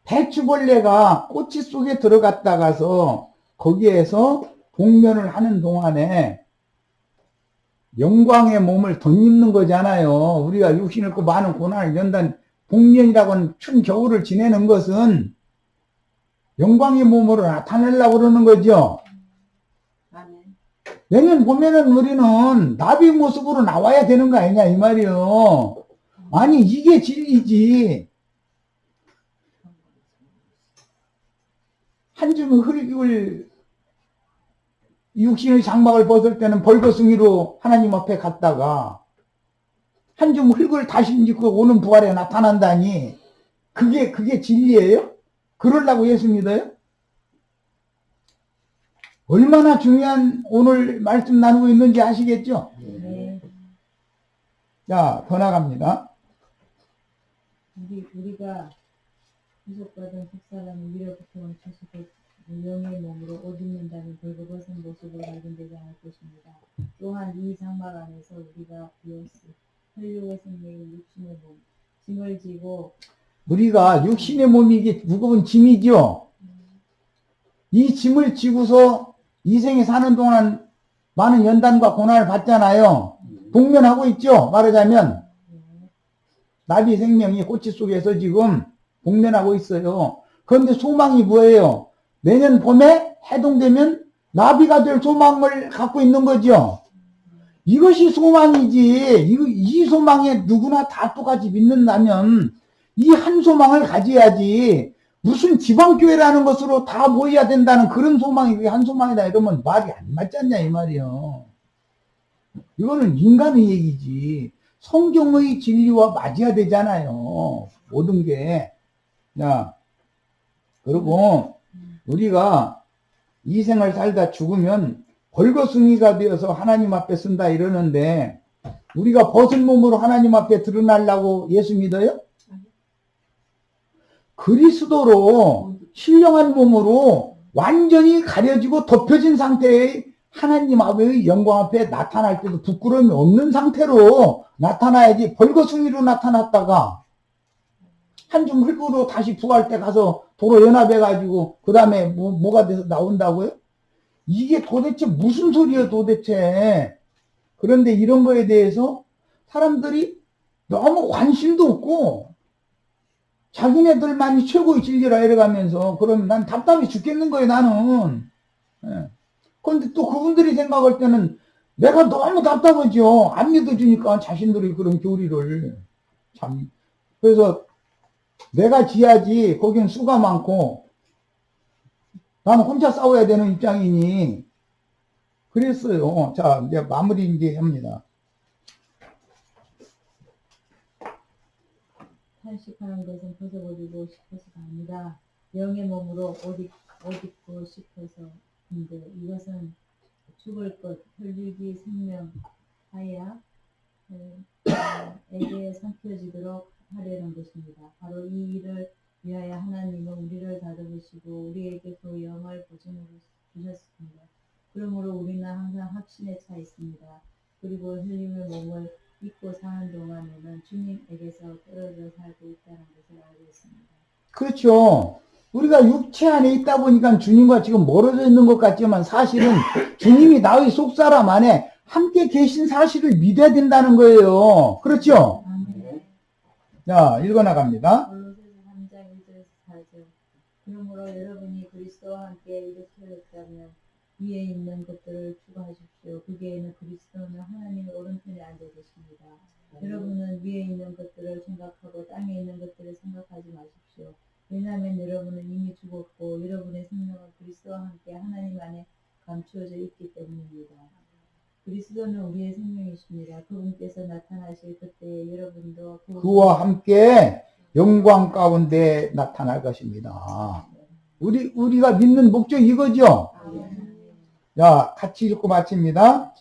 배추벌레가 꼬치 속에 들어갔다가서 거기에서 복면을 하는 동안에 영광의 몸을 덧입는 거잖아요. 우리가 육신을 그 많은 고난을 연단 복면이라고 하는 춘 겨울을 지내는 것은 영광의 몸으로 나타내려고 그러는 거죠. 아멘. 내년 보면은 우리는 나비 모습으로 나와야 되는 거 아니냐 이 말이요. 아니 이게 진리지. 한 줌의 흙을 육신의 장막을 벗을 때는 벌거숭이로 하나님 앞에 갔다가 한 줌 흙을 다시 입고 오는 부활에 나타난다니 그게 진리예요? 그러려고 예수 믿어요? 얼마나 중요한 오늘 말씀 나누고 있는지 아시겠죠? 네. 자, 더 나갑니다. 우리가 구속받은 두 사람이 위로부터 온 처소고 영의 몸으로 옷 입는다는 벌거벗은 모습으로 발견되지 않을 것입니다. 또한 이 장막 안에서 우리가 비었을 혈육의 생명의 육신의 몸, 짐을 지고 우리가 육신의 몸이 이게 무거운 짐이죠. 이 짐을 지고서 이 생에 사는 동안 많은 연단과 고난을 받잖아요. 복면하고 있죠. 말하자면 나비 생명이 꼬치 속에서 지금 복면하고 있어요. 그런데 소망이 뭐예요? 내년 봄에 해동되면 나비가 될 소망을 갖고 있는 거죠. 이것이 소망이지. 이 소망에 누구나 다 똑같이 믿는다면 이 한 소망을 가져야지. 무슨 지방교회라는 것으로 다 모여야 된다는 그런 소망이 그게 한 소망이다 이러면 말이 안 맞지 않냐 이 말이요. 이거는 인간의 얘기지. 성경의 진리와 맞아야 되잖아요. 모든 게. 야, 그리고 우리가 이 생을 살다 죽으면 벌거숭이가 되어서 하나님 앞에 쓴다 이러는데 우리가 벗은 몸으로 하나님 앞에 드러나려고 예수 믿어요? 그리스도로 신령한 몸으로 완전히 가려지고 덮여진 상태의 하나님 앞의 영광 앞에 나타날 때도 부끄러움이 없는 상태로 나타나야지. 벌거숭이로 나타났다가 한 줌 흙으로 다시 부활 때 가서 도로 연합해가지고 그 다음에 뭐가 돼서 나온다고요? 이게 도대체 무슨 소리예요 도대체. 그런데 이런 거에 대해서 사람들이 너무 관심도 없고 자기네들만이 최고의 진리라 이래가면서 그러면 난 답답해 죽겠는 거예요 나는. 예. 그런데 또 그분들이 생각할 때는 내가 너무 답답하죠. 안 믿어주니까 자신들의 그런 교리를. 참. 그래서 내가 지어야지 거긴 수가 많고 나는 혼자 싸워야 되는 입장이니 그랬어요. 자, 이제 마무리 이제 합니다. 탄식하는 것은 벗어버리고 싶어서가 아니라 영의 몸으로 옷 입고 싶어서인데 이것은 죽을 것 혈육이 생명하여 에게 삼켜지도록 하려는 것입니다. 바로 이 일을 위하여 하나님은 우리를 다듬으시고 우리에게 그 영을 보증으로 주셨습니다. 그러므로 우리는 항상 확신에 차 있습니다. 그리고 흘림의 몸을 입고 사는 동안에는 주님에게서 떨어져 살고 있다는 것을 알고 있습니다. 그렇죠. 우리가 육체 안에 있다 보니까 주님과 지금 멀어져 있는 것 같지만 사실은 주님이 나의 속사람 안에 함께 계신 사실을 믿어야 된다는 거예요. 그렇죠? 아멘. 자, 읽어나갑니다. 골로새서 3장 1절에서 4절. 그러므로 여러분이 그리스도와 함께 일으켜졌다면 위에 있는 것들을 추구하십시오. 그게에는 그리스도는 하나님의 오른편에 앉아 계십니다. 여러분은 위에 있는 것들을 생각하고 땅에 있는 것들을 생각하지 마십시오. 왜냐하면 여러분은 이미 죽었고 여러분의 생명은 그리스도와 함께 하나님 안에 감추어져 있기 때문입니다. 그리스도는 우리의 생명이십니다. 그분께서 나타나실 그때에 여러분도 그와 함께 영광 가운데 나타날 것입니다. 우리가 믿는 목적이 이거죠? 자, 같이 읽고 마칩니다.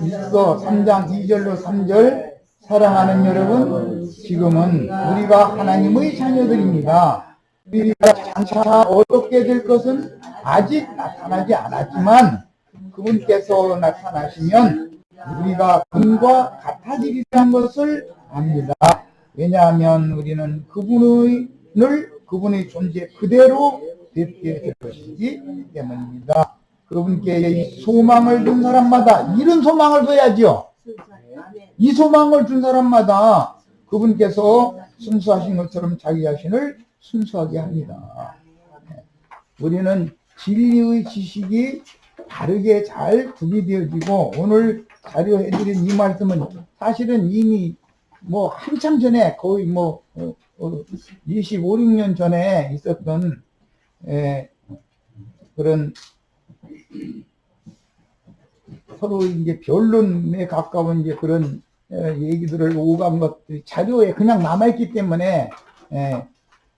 일서 3장 2절로 3절. 사랑하는 여러분, 지금은 우리가 하나님의 자녀들입니다. 우리가 장차 어떻게 될 것은 아직 나타나지 않았지만 그분께서 나타나시면 우리가 그분과 같아지리라는 것을 압니다. 왜냐하면 우리는 그분의 존재 그대로 뵙게 될 것이기 때문입니다. 그분께 소망을 둔 사람마다 이런 소망을 둬야죠. 이 소망을 준 사람마다 그분께서 순수하신 것처럼 자기 자신을 순수하게 합니다. 우리는 진리의 지식이 바르게 잘 구비되어지고 오늘 자료해드린 이 말씀은 사실은 이미 한참 전에 거의 25, 6년 전에 있었던 그런 서로 이제 변론에 가까운 이제 그런 얘기들을 오간 것들이 자료에 그냥 남아있기 때문에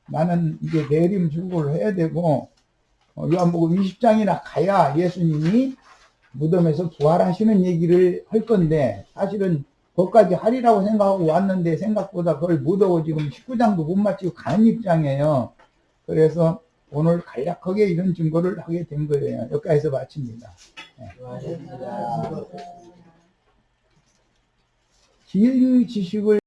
나는 이제 내림출고를 해야 되고 요한복음 20장이나 가야 예수님이 무덤에서 부활하시는 얘기를 할 건데 사실은 그것까지 하리라고 생각하고 왔는데 생각보다 그걸 못하고 지금 19장도 못 마치고 가는 입장이에요. 그래서 오늘 간략하게 이런 증거를 하게 된 거예요. 여기까지서 마칩니다. 진리의 지식을